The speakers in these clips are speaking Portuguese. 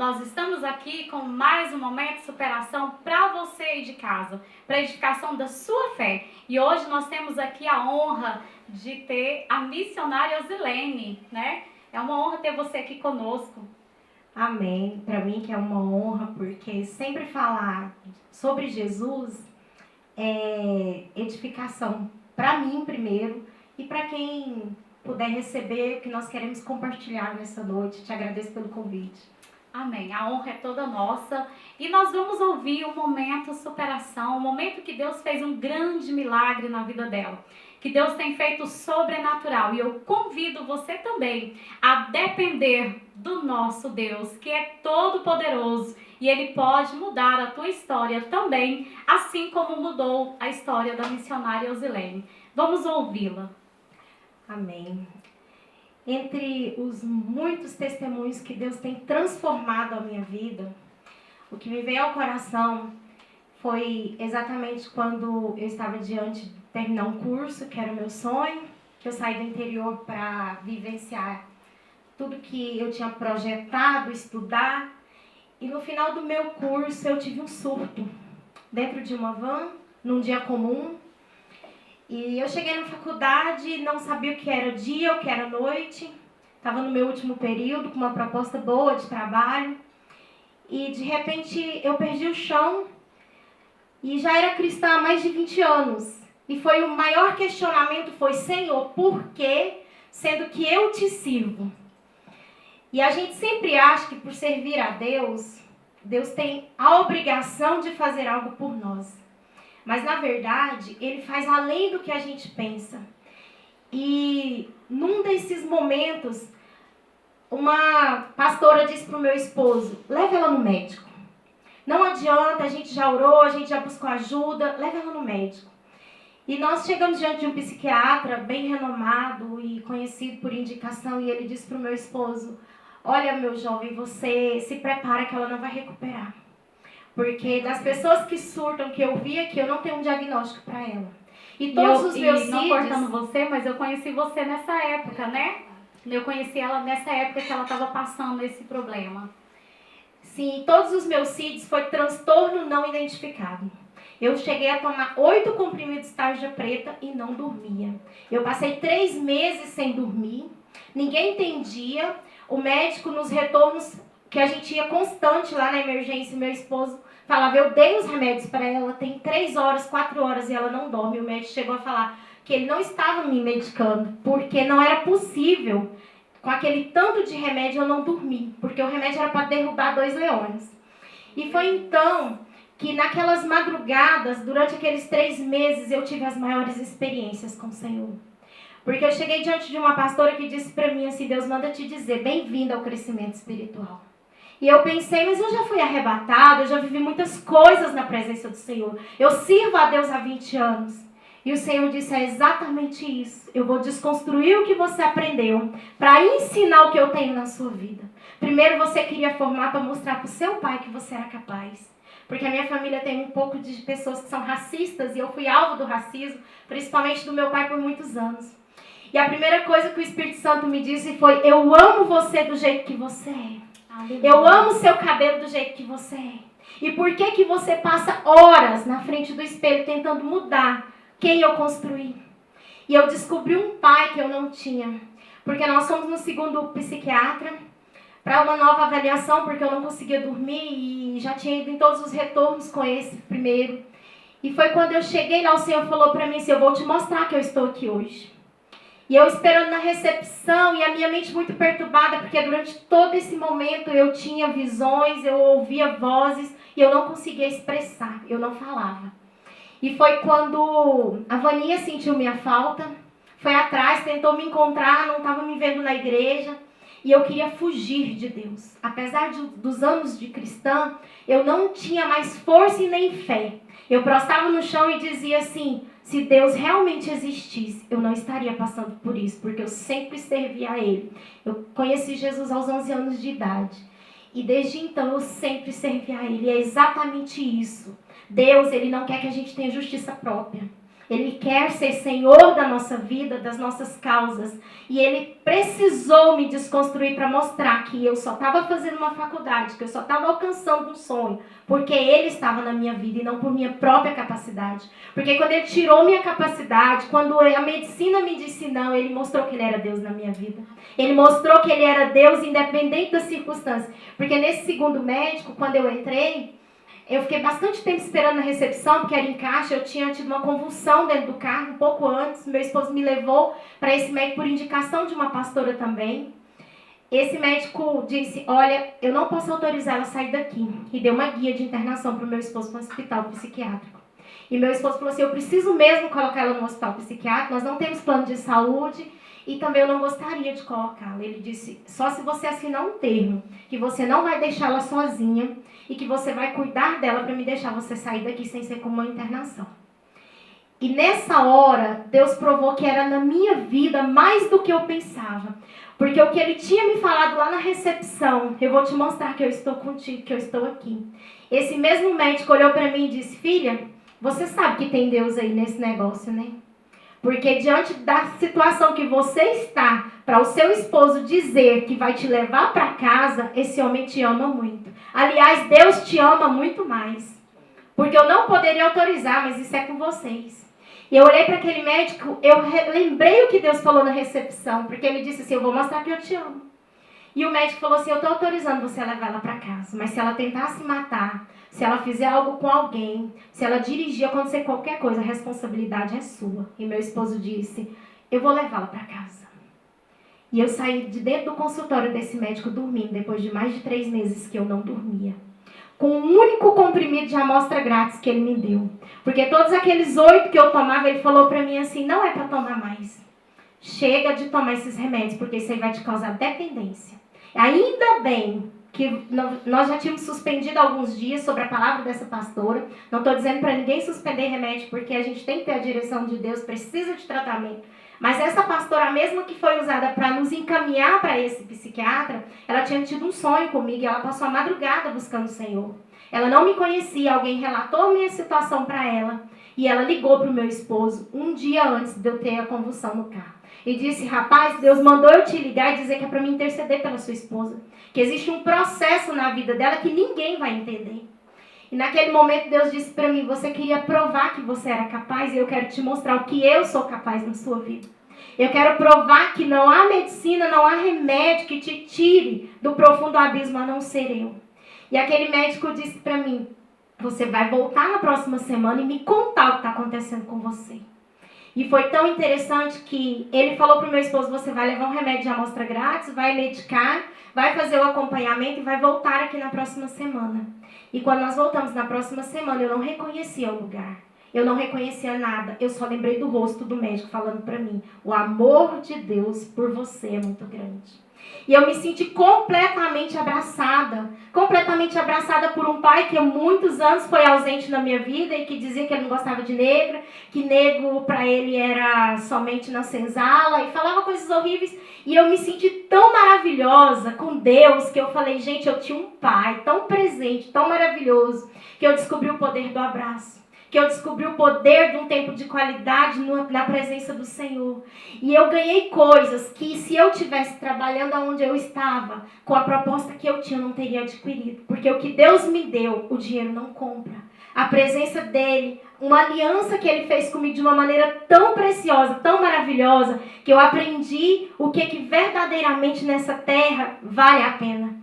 Nós estamos aqui com mais um momento de superação para você aí de casa, para a edificação da sua fé. E hoje nós temos aqui a honra de ter a missionária Osilene, né? É uma honra ter você aqui conosco. Amém. Para mim que é uma honra, porque sempre falar sobre Jesus é edificação para mim primeiro e para quem puder receber o que nós queremos compartilhar nessa noite. Te agradeço pelo convite. Amém. A honra é toda nossa. E nós vamos ouvir o momento superação, o momento que Deus fez um grande milagre na vida dela. Que Deus tem feito sobrenatural. E eu convido você também a depender do nosso Deus, que é todo poderoso. E Ele pode mudar a tua história também, assim como mudou a história da missionária Osilene. Vamos ouvi-la. Amém. Entre os muitos testemunhos que Deus tem transformado a minha vida, o que me veio ao coração foi exatamente quando eu estava diante de terminar um curso, que era o meu sonho, que eu saí do interior para vivenciar tudo que eu tinha projetado, estudar. E no final do meu curso eu tive um surto dentro de uma van, num dia comum. E eu cheguei na faculdade, não sabia o que era dia, o que era noite. Estava no meu último período, com uma proposta boa de trabalho. E de repente eu perdi o chão e já era cristã há mais de 20 anos. E foi o maior questionamento foi, Senhor, por quê? Sendo que eu te sirvo. E a gente sempre acha que por servir a Deus, Deus tem a obrigação de fazer algo por nós. Mas, na verdade, Ele faz além do que a gente pensa. E, num desses momentos, uma pastora disse para o meu esposo, leva ela no médico. Não adianta, a gente já orou, a gente já buscou ajuda, leva ela no médico. E nós chegamos diante de um psiquiatra bem renomado e conhecido por indicação, e ele disse para o meu esposo, olha, meu jovem, você se prepara que ela não vai recuperar. Porque das pessoas que surtam, que eu vi aqui, eu não tenho um diagnóstico para ela. E todos os meus não filhos... cortando você, mas eu conheci você nessa época, né? Eu conheci ela nessa época que ela estava passando esse problema. Sim, todos os meus CIDs foi transtorno não identificado. Eu cheguei a tomar 8 comprimidos de tarja preta e não dormia. Eu passei 3 meses sem dormir, ninguém entendia. O médico nos retornos... que a gente ia constante lá na emergência, meu esposo falava, eu dei os remédios para ela, tem 3 horas, 4 horas e ela não dorme. O médico chegou a falar que ele não estava me medicando, porque não era possível, com aquele tanto de remédio eu não dormir, porque o remédio era para derrubar 2 leões. E foi então que naquelas madrugadas, durante aqueles 3 meses, eu tive as maiores experiências com o Senhor. Porque eu cheguei diante de uma pastora que disse para mim assim, Deus manda te dizer, bem-vinda ao crescimento espiritual. E eu pensei, mas eu já fui arrebatada, eu já vivi muitas coisas na presença do Senhor. Eu sirvo a Deus há 20 anos. E o Senhor disse, é exatamente isso. Eu vou desconstruir o que você aprendeu para ensinar o que eu tenho na sua vida. Primeiro você queria formar para mostrar para o seu pai que você era capaz. Porque a minha família tem um pouco de pessoas que são racistas e eu fui alvo do racismo, principalmente do meu pai por muitos anos. E a primeira coisa que o Espírito Santo me disse foi, eu amo você do jeito que você é. Eu amo o seu cabelo do jeito que você é. E por que que você passa horas na frente do espelho tentando mudar quem eu construí? E eu descobri um pai que eu não tinha. Porque nós fomos no segundo psiquiatra para uma nova avaliação, porque eu não conseguia dormir e já tinha ido em todos os retornos com esse primeiro. E foi quando eu cheguei lá, o Senhor falou para mim assim, eu vou te mostrar que eu estou aqui hoje. E eu esperando na recepção e a minha mente muito perturbada, porque durante todo esse momento eu tinha visões, eu ouvia vozes e eu não conseguia expressar, eu não falava. E foi quando a Vaninha sentiu minha falta, foi atrás, tentou me encontrar, não estava me vendo na igreja e eu queria fugir de Deus. Apesar dos anos de cristã, eu não tinha mais força e nem fé. Eu prostrava no chão e dizia assim, se Deus realmente existisse, eu não estaria passando por isso, porque eu sempre servi a Ele. Eu conheci Jesus aos 11 anos de idade. E desde então eu sempre servi a Ele. E é exatamente isso. Deus, Ele não quer que a gente tenha justiça própria. Ele quer ser Senhor da nossa vida, das nossas causas. E Ele precisou me desconstruir para mostrar que eu só estava fazendo uma faculdade, que eu só estava alcançando um sonho, porque Ele estava na minha vida e não por minha própria capacidade. Porque quando Ele tirou minha capacidade, quando a medicina me disse não, Ele mostrou que Ele era Deus na minha vida. Ele mostrou que Ele era Deus independente das circunstâncias. Porque nesse segundo médico, quando eu entrei, eu fiquei bastante tempo esperando na recepção, porque era em caixa, eu tinha tido uma convulsão dentro do carro, um pouco antes. Meu esposo me levou para esse médico por indicação de uma pastora também. Esse médico disse, olha, eu não posso autorizar ela a sair daqui. E deu uma guia de internação para o meu esposo para um hospital psiquiátrico. E meu esposo falou assim, eu preciso mesmo colocar ela no hospital psiquiátrico, nós não temos plano de saúde e também eu não gostaria de colocá-la. Ele disse, só se você assinar um termo, que você não vai deixá-la sozinha e que você vai cuidar dela para me deixar você sair daqui sem ser como uma internação. E nessa hora, Deus provou que era na minha vida mais do que eu pensava. Porque o que Ele tinha me falado lá na recepção, eu vou te mostrar que eu estou contigo, que eu estou aqui. Esse mesmo médico olhou para mim e disse, filha, você sabe que tem Deus aí nesse negócio, né? Porque diante da situação que você está, para o seu esposo dizer que vai te levar para casa, esse homem te ama muito. Aliás, Deus te ama muito mais. Porque eu não poderia autorizar, mas isso é com vocês. E eu olhei para aquele médico, eu lembrei o que Deus falou na recepção, porque ele disse assim, eu vou mostrar que eu te amo. E o médico falou assim, eu estou autorizando você a levar ela para casa, mas se ela tentar se matar, se ela fizer algo com alguém, se ela dirigir, acontecer qualquer coisa, a responsabilidade é sua. E meu esposo disse, eu vou levá-la para casa. E eu saí de dentro do consultório desse médico dormindo, depois de mais de 3 meses que eu não dormia. Com um único comprimido de amostra grátis que ele me deu. Porque todos aqueles 8 que eu tomava, ele falou para mim assim, não é para tomar mais. Chega de tomar esses remédios, porque isso aí vai te causar dependência. Ainda bem que nós já tínhamos suspendido alguns dias sobre a palavra dessa pastora. Não estou dizendo para ninguém suspender remédio, porque a gente tem que ter a direção de Deus, precisa de tratamento. Mas essa pastora, a mesma que foi usada para nos encaminhar para esse psiquiatra, ela tinha tido um sonho comigo e ela passou a madrugada buscando o Senhor. Ela não me conhecia, alguém relatou a minha situação para ela e ela ligou para o meu esposo um dia antes de eu ter a convulsão no carro. E disse, rapaz, Deus mandou eu te ligar e dizer que é para me interceder pela sua esposa. Que existe um processo na vida dela que ninguém vai entender. E naquele momento Deus disse para mim, você queria provar que você era capaz e eu quero te mostrar o que eu sou capaz na sua vida. Eu quero provar que não há medicina, não há remédio que te tire do profundo abismo a não ser eu. E aquele médico disse para mim, você vai voltar na próxima semana e me contar o que está acontecendo com você. E foi tão interessante que ele falou para o meu esposo, você vai levar um remédio de amostra grátis, vai medicar, vai fazer o acompanhamento e vai voltar aqui na próxima semana. E quando nós voltamos na próxima semana, eu não reconhecia o lugar. Eu não reconhecia nada. Eu só lembrei do rosto do médico falando para mim, o amor de Deus por você é muito grande. E eu me senti completamente abraçada por um pai que há muitos anos foi ausente na minha vida e que dizia que ele não gostava de negro, que negro para ele era somente na senzala e falava coisas horríveis. E eu me senti tão maravilhosa com Deus que eu falei, gente, eu tinha um pai tão presente, tão maravilhoso, que eu descobri o poder do abraço. Que eu descobri o poder de um tempo de qualidade na presença do Senhor. E eu ganhei coisas que se eu estivesse trabalhando onde eu estava, com a proposta que eu tinha, eu não teria adquirido. Porque o que Deus me deu, o dinheiro não compra. A presença dele, uma aliança que ele fez comigo de uma maneira tão preciosa, tão maravilhosa, que eu aprendi o que verdadeiramente nessa terra vale a pena.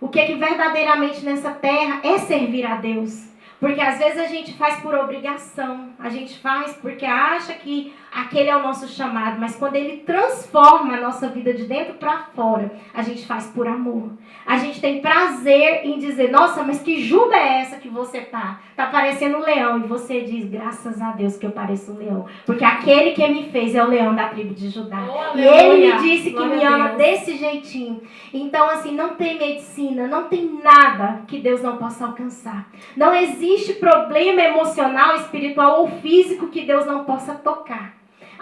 O que verdadeiramente nessa terra é servir a Deus. Porque às vezes a gente faz por obrigação, a gente faz porque acha que aquele é o nosso chamado, mas quando ele transforma a nossa vida de dentro para fora, a gente faz por amor. A gente tem prazer em dizer, nossa, mas que juba é essa que você tá? Tá parecendo um leão. E você diz, graças a Deus que eu pareço um leão. Porque aquele que me fez é o leão da tribo de Judá. Oh, e ele me disse que me ama desse jeitinho. Então, assim, não tem medicina, não tem nada que Deus não possa alcançar. Não existe problema emocional, espiritual ou físico que Deus não possa tocar.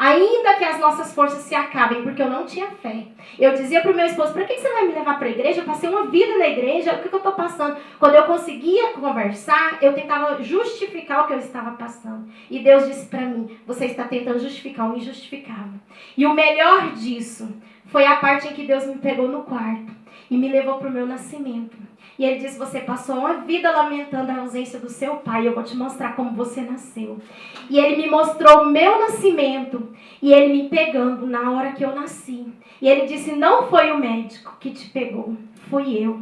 Ainda que as nossas forças se acabem, porque eu não tinha fé. Eu dizia para o meu esposo, para que você vai me levar para a igreja? Eu passei uma vida na igreja, o que eu estou passando? Quando eu conseguia conversar, eu tentava justificar o que eu estava passando. E Deus disse para mim, você está tentando justificar o injustificável. E o melhor disso foi a parte em que Deus me pegou no quarto e me levou para o meu nascimento. E ele disse, você passou uma vida lamentando a ausência do seu pai, eu vou te mostrar como você nasceu. E ele me mostrou o meu nascimento, e ele me pegando na hora que eu nasci. E ele disse, não foi o médico que te pegou, fui eu.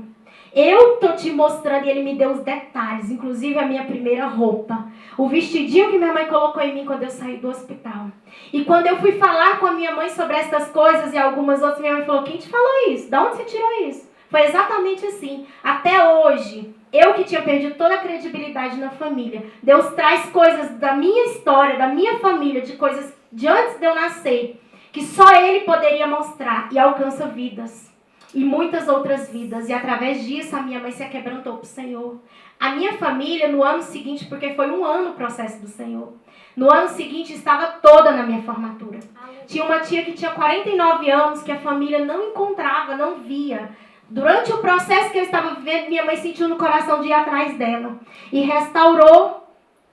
Eu estou te mostrando, e ele me deu os detalhes, inclusive a minha primeira roupa. O vestidinho que minha mãe colocou em mim quando eu saí do hospital. E quando eu fui falar com a minha mãe sobre essas coisas e algumas outras, minha mãe falou, quem te falou isso? De onde você tirou isso? Foi exatamente assim. Até hoje, eu que tinha perdido toda a credibilidade na família, Deus traz coisas da minha história, da minha família, de coisas de antes de eu nascer, que só Ele poderia mostrar, e alcança vidas. E muitas outras vidas. E através disso, a minha mãe se quebrantou para o Senhor. A minha família, no ano seguinte, porque foi um ano o processo do Senhor, no ano seguinte, estava toda na minha formatura. Tinha uma tia que tinha 49 anos, que a família não encontrava, não via. Durante o processo que eu estava vivendo, minha mãe sentiu no coração de ir atrás dela. E restaurou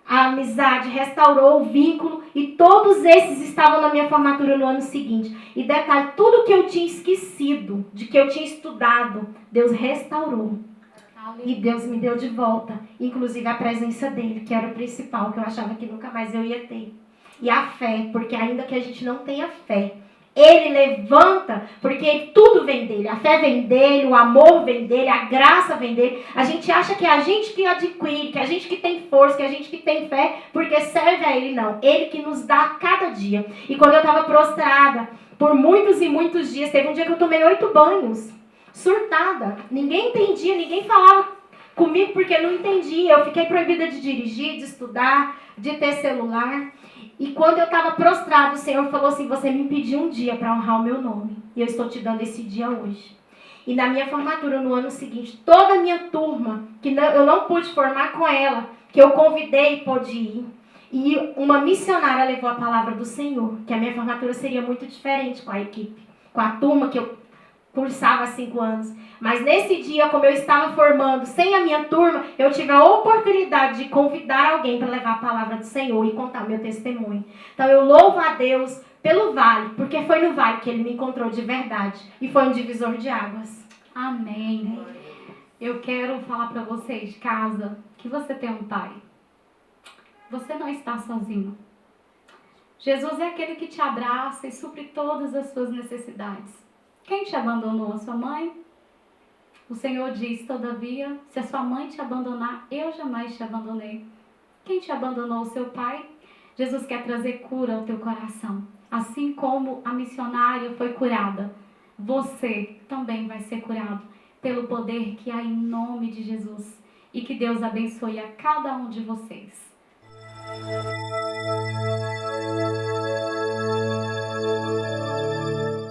a amizade, restaurou o vínculo. E todos esses estavam na minha formatura no ano seguinte. E detalhe, tudo que eu tinha esquecido, de que eu tinha estudado, Deus restaurou. E Deus me deu de volta. Inclusive a presença dele, que era o principal, que eu achava que nunca mais eu ia ter. E a fé, porque ainda que a gente não tenha fé, Ele levanta, porque tudo vem dele. A fé vem dele, o amor vem dele, a graça vem dele. A gente acha que é a gente que adquire, que é a gente que tem força, que é a gente que tem fé, porque serve a ele, não. Ele que nos dá a cada dia. E quando eu estava prostrada, por muitos e muitos dias, teve um dia que eu tomei 8 banhos, surtada. Ninguém entendia, ninguém falava comigo porque não entendia. Eu fiquei proibida de dirigir, de estudar, de ter celular. E quando eu estava prostrado, o Senhor falou assim, você me pediu um dia para honrar o meu nome. E eu estou te dando esse dia hoje. E na minha formatura, no ano seguinte, toda a minha turma, que eu não pude formar com ela, que eu convidei e pôde ir. E uma missionária levou a palavra do Senhor, que a minha formatura seria muito diferente com a equipe, com a turma que eu cursava há 5 anos. Mas nesse dia, como eu estava formando sem a minha turma, eu tive a oportunidade de convidar alguém para levar a palavra do Senhor e contar meu testemunho. Então eu louvo a Deus pelo vale, porque foi no vale que Ele me encontrou de verdade. E foi um divisor de águas. Amém. Eu quero falar para vocês de casa que você tem um pai. Você não está sozinho. Jesus é aquele que te abraça e supre todas as suas necessidades. Quem te abandonou? A sua mãe? O Senhor diz, todavia, se a sua mãe te abandonar, eu jamais te abandonei. Quem te abandonou? O seu pai? Jesus quer trazer cura ao teu coração. Assim como a missionária foi curada, você também vai ser curado pelo poder que há em nome de Jesus. E que Deus abençoe a cada um de vocês.